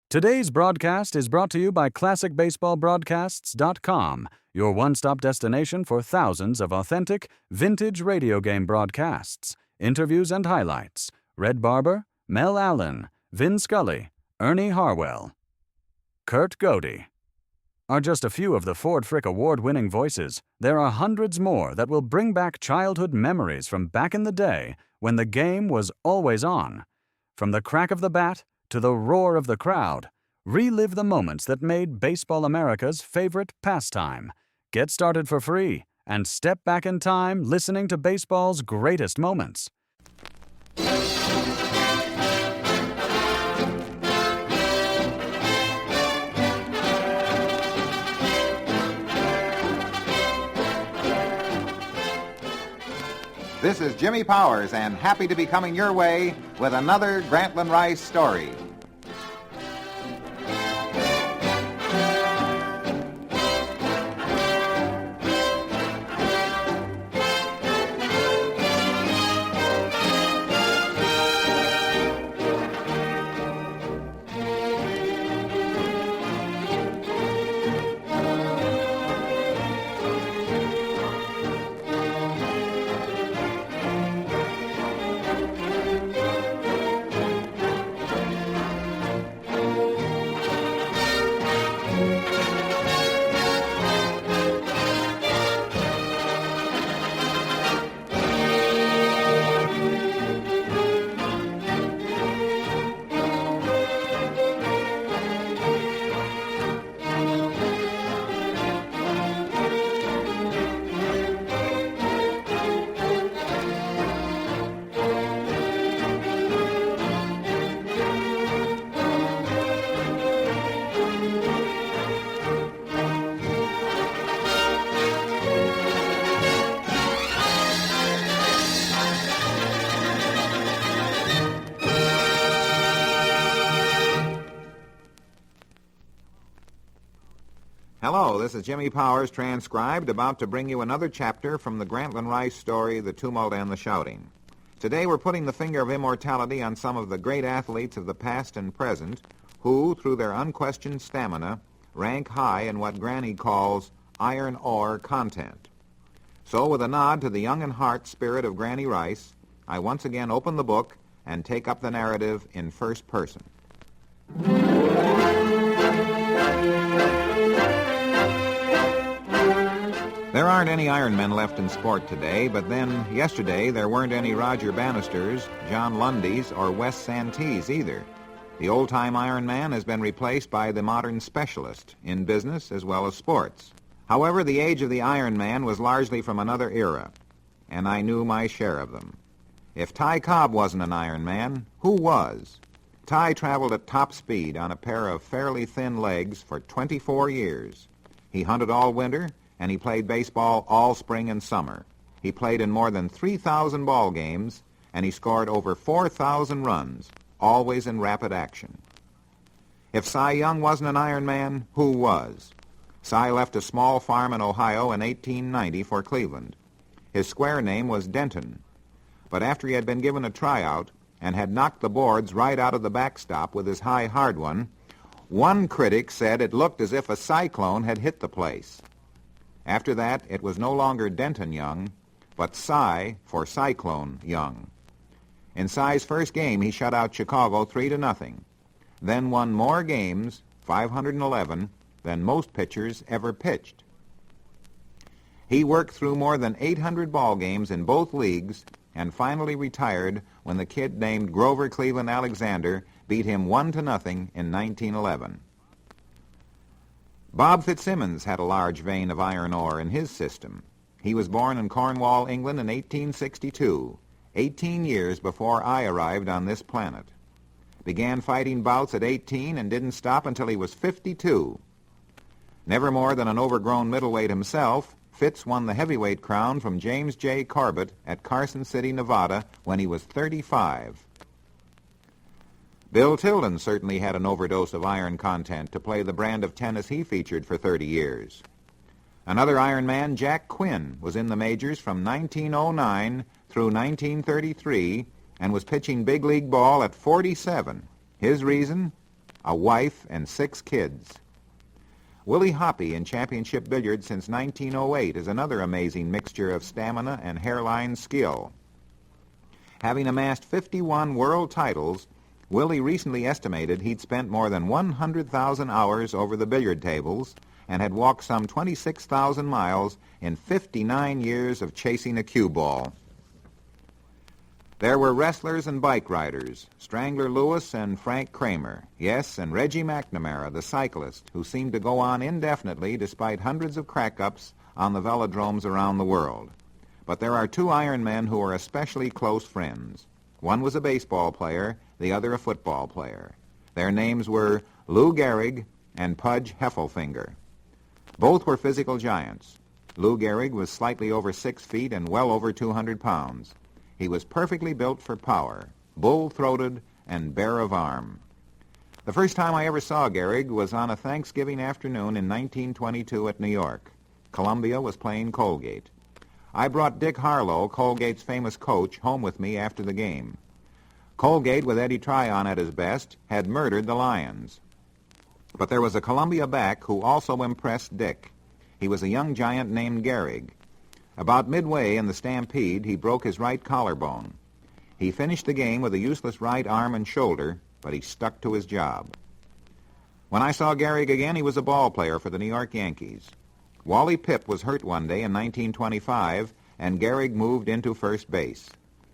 Today's broadcast is brought to you by ClassicBaseballBroadcasts.com, your one-stop destination for thousands of authentic, vintage radio game broadcasts, interviews and highlights. Red Barber, Mel Allen, Vin Scully, Ernie Harwell, Kurt Godey are just a few of the Ford Frick Award-winning voices. There are hundreds more that will bring back childhood memories from back in the day when the game was always on. From the crack of the bat to the roar of the crowd, relive the moments that made Baseball America's favorite pastime. Get started for free and step back in time listening to baseball's greatest moments. This is Jimmy Powers, and happy to be coming your way with another Grantland Rice story. Hello, this is Jimmy Powers, transcribed, about to bring you another chapter from the Grantland Rice story, The Tumult and the Shouting. Today we're putting the finger of immortality on some of the great athletes of the past and present who, through their unquestioned stamina, rank high in what Granny calls iron ore content. So, with a nod to the young and heart spirit of Granny Rice, I once again open the book and take up the narrative in first person. There aren't any Ironmen left in sport today, but then yesterday there weren't any Roger Bannisters, John Lundys, or Wes Santees either. The old-time Ironman has been replaced by the modern specialist, in business as well as sports. However, the age of the Ironman was largely from another era, and I knew my share of them. If Ty Cobb wasn't an Ironman, who was? Ty traveled at top speed on a pair of fairly thin legs for 24 years. He hunted all winter, and he played baseball all spring and summer. He played in more than 3,000 ball games, and he scored over 4,000 runs, always in rapid action. If Cy Young wasn't an Ironman, who was? Cy left a small farm in Ohio in 1890 for Cleveland. His square name was Denton, but after he had been given a tryout and had knocked the boards right out of the backstop with his high hard one critic said it looked as if a cyclone had hit the place. After that, it was no longer Denton Young, but Cy for Cyclone Young. In Cy's first game, he shut out Chicago 3-0, then won more games, 511, than most pitchers ever pitched. He worked through more than 800 ball games in both leagues and finally retired when the kid named Grover Cleveland Alexander beat him 1-0 in 1911. Bob Fitzsimmons had a large vein of iron ore in his system. He was born in Cornwall, England in 1862, 18 years before I arrived on this planet. Began fighting bouts at 18 and didn't stop until he was 52. Never more than an overgrown middleweight himself, Fitz won the heavyweight crown from James J. Corbett at Carson City, Nevada, when he was 35. Bill Tilden certainly had an overdose of iron content to play the brand of tennis he featured for 30 years. Another Iron Man, Jack Quinn, was in the majors from 1909 through 1933 and was pitching big league ball at 47. His reason? a wife, and 6 kids. Willie Hoppy in championship billiards since 1908 is another amazing mixture of stamina and hairline skill. Having amassed 51 world titles, Willie recently estimated he'd spent more than 100,000 hours over the billiard tables and had walked some 26,000 miles in 59 years of chasing a cue ball. There were wrestlers and bike riders, Strangler Lewis and Frank Kramer, yes, and Reggie McNamara, the cyclist, who seemed to go on indefinitely despite hundreds of crack-ups on the velodromes around the world. But there are 2 Iron Men who are especially close friends. One was a baseball player, the other a football player. Their names were Lou Gehrig and Pudge Heffelfinger. Both were physical giants. Lou Gehrig was slightly over 6 feet and well over 200 pounds. He was perfectly built for power, bull-throated and bare of arm. The first time I ever saw Gehrig was on a Thanksgiving afternoon in 1922 at New York. Columbia was playing Colgate. I brought Dick Harlow, Colgate's famous coach, home with me after the game. Colgate, with Eddie Tryon at his best, had murdered the Lions. But there was a Columbia back who also impressed Dick. He was a young giant named Gehrig. About midway in the stampede, he broke his right collarbone. He finished the game with a useless right arm and shoulder, but he stuck to his job. When I saw Gehrig again, he was a ball player for the New York Yankees. Wally Pipp was hurt one day in 1925, and Gehrig moved into first base.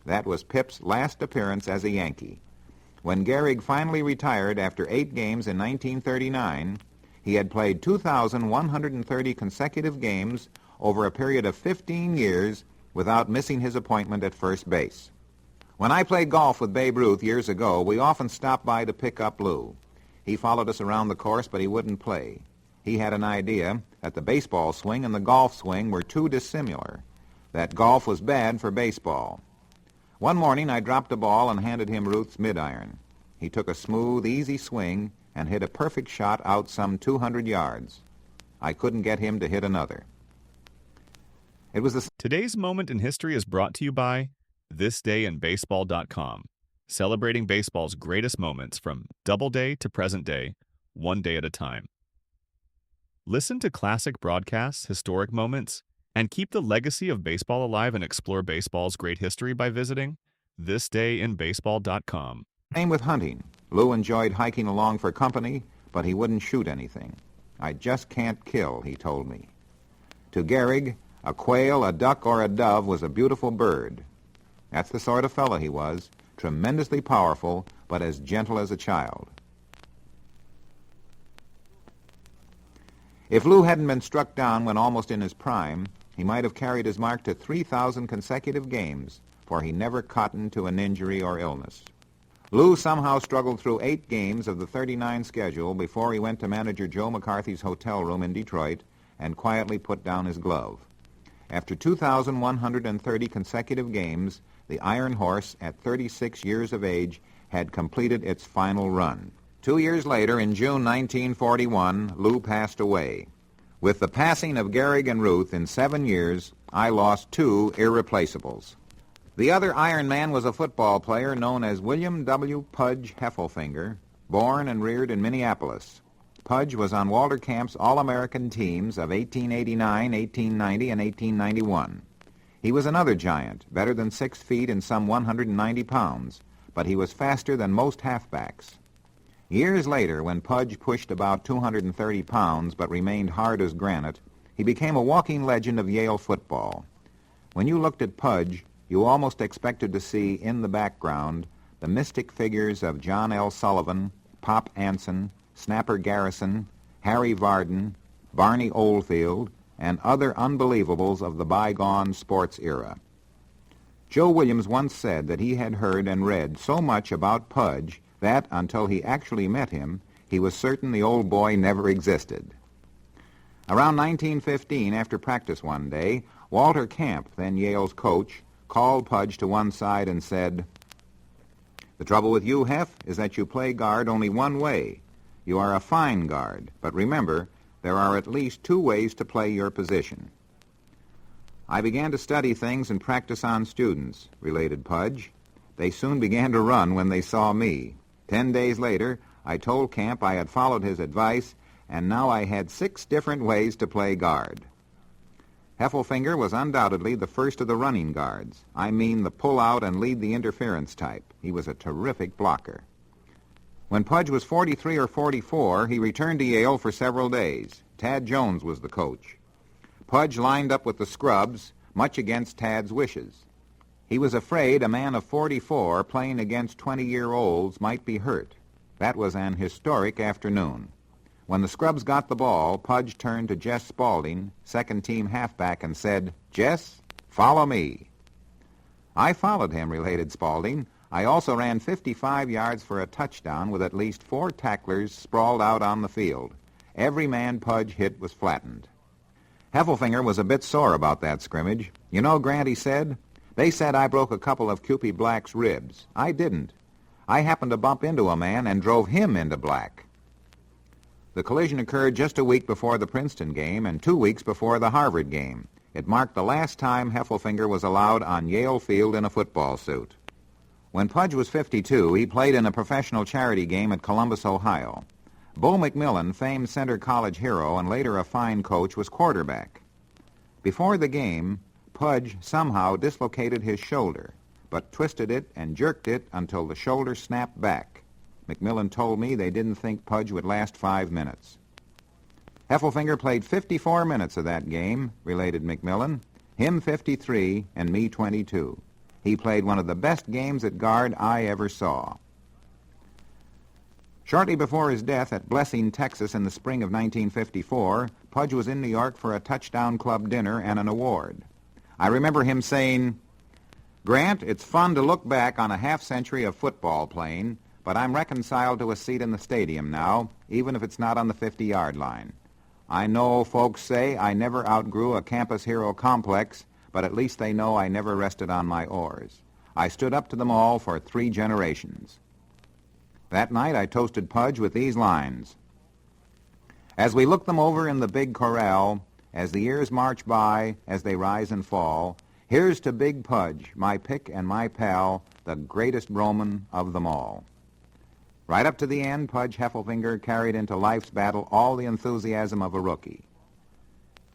That was Pipp's last appearance as a Yankee. When Gehrig finally retired after 8 games in 1939, he had played 2,130 consecutive games over a period of 15 years without missing his appointment at first base. When I played golf with Babe Ruth years ago, we often stopped by to pick up Lou. He followed us around the course, but he wouldn't play. He had an idea that the baseball swing and the golf swing were too dissimilar, that golf was bad for baseball. One morning I dropped a ball and handed him Ruth's mid-iron. He took a smooth, easy swing and hit a perfect shot out some 200 yards. I couldn't get him to hit another. It was the Today's Moment in History is brought to you by thisdayinbaseball.com, celebrating baseball's greatest moments from Doubleday to present day, one day at a time. Listen to classic broadcasts, historic moments, and keep the legacy of baseball alive and explore baseball's great history by visiting thisdayinbaseball.com. same with hunting. Lou enjoyed hiking along for company, but he wouldn't shoot anything. I just can't kill, he told me. To Gehrig, a quail, a duck, or a dove was a beautiful bird. That's the sort of fellow he was, tremendously powerful, but as gentle as a child. If Lou hadn't been struck down when almost in his prime, he might have carried his mark to 3,000 consecutive games, for he never cottoned to an injury or illness. Lou somehow struggled through 8 games of the 39 schedule before he went to manager Joe McCarthy's hotel room in Detroit and quietly put down his glove. After 2,130 consecutive games, the Iron Horse, at 36 years of age, had completed its final run. 2 years later, in June 1941, Lou passed away. With the passing of Gehrig and Ruth in 7 years, I lost 2 irreplaceables. The other Iron Man was a football player known as William W. Pudge Heffelfinger, born and reared in Minneapolis. Pudge was on Walter Camp's All-American teams of 1889, 1890, and 1891. He was another giant, better than 6 feet and some 190 pounds, but he was faster than most halfbacks. Years later, when Pudge pushed about 230 pounds but remained hard as granite, he became a walking legend of Yale football. When you looked at Pudge, you almost expected to see in the background the mystic figures of John L. Sullivan, Pop Anson, Snapper Garrison, Harry Varden, Barney Oldfield, and other unbelievables of the bygone sports era. Joe Williams once said that he had heard and read so much about Pudge that, until he actually met him, he was certain the old boy never existed. Around 1915, after practice one day, Walter Camp, then Yale's coach, called Pudge to one side and said, "The trouble with you, Hef, is that you play guard only one way. You are a fine guard, but remember, there are at least 2 ways to play your position." I began to study things and practice on students, related Pudge. They soon began to run when they saw me. 10 days later, I told Camp I had followed his advice, and now I had 6 different ways to play guard. Heffelfinger was undoubtedly the first of the running guards. I mean the pull-out and lead the interference type. He was a terrific blocker. When Pudge was 43 or 44, he returned to Yale for several days. Tad Jones was the coach. Pudge lined up with the scrubs, much against Tad's wishes. He was afraid a man of 44 playing against 20-year-olds might be hurt. That was an historic afternoon. When the scrubs got the ball, Pudge turned to Jess Spaulding, second-team halfback, and said, "Jess, follow me." I followed him, related Spaulding. I also ran 55 yards for a touchdown with at least 4 tacklers sprawled out on the field. Every man Pudge hit was flattened. Heffelfinger was a bit sore about that scrimmage. "You know, Grant," he said, "they said I broke a couple of Cupid Black's ribs. I didn't. I happened to bump into a man and drove him into Black." The collision occurred just a week before the Princeton game and 2 weeks before the Harvard game. It marked the last time Heffelfinger was allowed on Yale Field in a football suit. When Pudge was 52, he played in a professional charity game at Columbus, Ohio. Bo McMillan, famed Center College hero and later a fine coach, was quarterback. Before the game, Pudge somehow dislocated his shoulder, but twisted it and jerked it until the shoulder snapped back. McMillan told me they didn't think Pudge would last 5 minutes. Heffelfinger played 54 minutes of that game, related McMillan, him 53 and me 22. He played one of the best games at guard I ever saw. Shortly before his death at Blessing, Texas in the spring of 1954, Pudge was in New York for a touchdown club dinner and an award. I remember him saying, "Grant, it's fun to look back on a half-century of football playing, but I'm reconciled to a seat in the stadium now, even if it's not on the 50-yard line. I know folks say I never outgrew a campus hero complex, but at least they know I never rested on my oars. I stood up to them all for 3 generations." That night I toasted Pudge with these lines. "As we look them over in the big corral, as the years march by, as they rise and fall, here's to Big Pudge, my pick and my pal, the greatest Roman of them all." Right up to the end, Pudge Heffelfinger carried into life's battle all the enthusiasm of a rookie.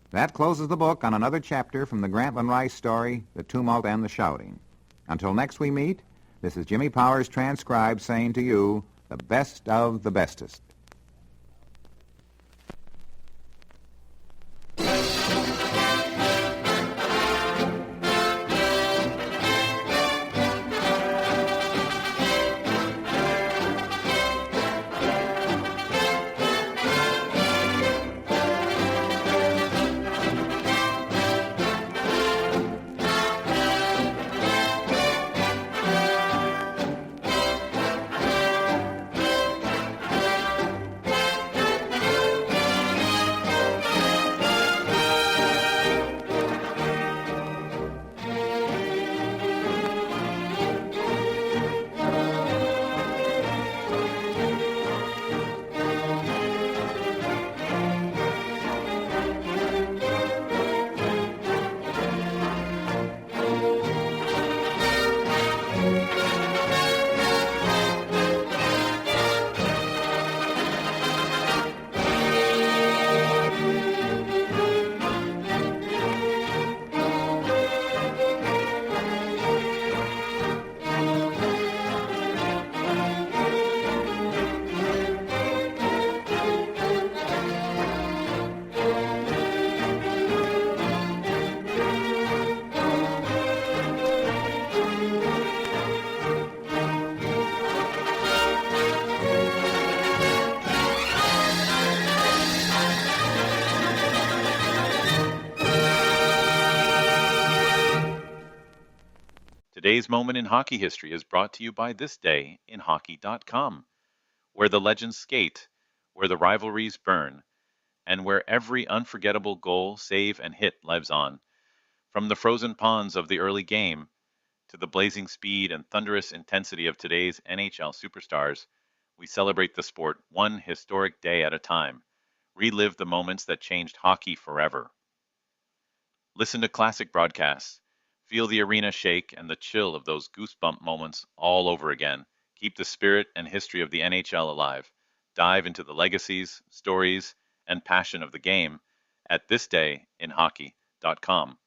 That closes the book on another chapter from the Grantland Rice story, The Tumult and the Shouting. Until next we meet, this is Jimmy Powers, transcribed, saying to you, the best of the bestest. Today's Moment in Hockey History is brought to you by thisdayinhockey.com, where the legends skate, where the rivalries burn, and where every unforgettable goal, save, and hit lives on. From the frozen ponds of the early game to the blazing speed and thunderous intensity of today's NHL superstars, we celebrate the sport one historic day at a time. Relive the moments that changed hockey forever. Listen to classic broadcasts. Feel the arena shake and the chill of those goosebump moments all over again. Keep the spirit and history of the NHL alive. dive into the legacies, stories, and passion of the game at thisdayinhockey.com.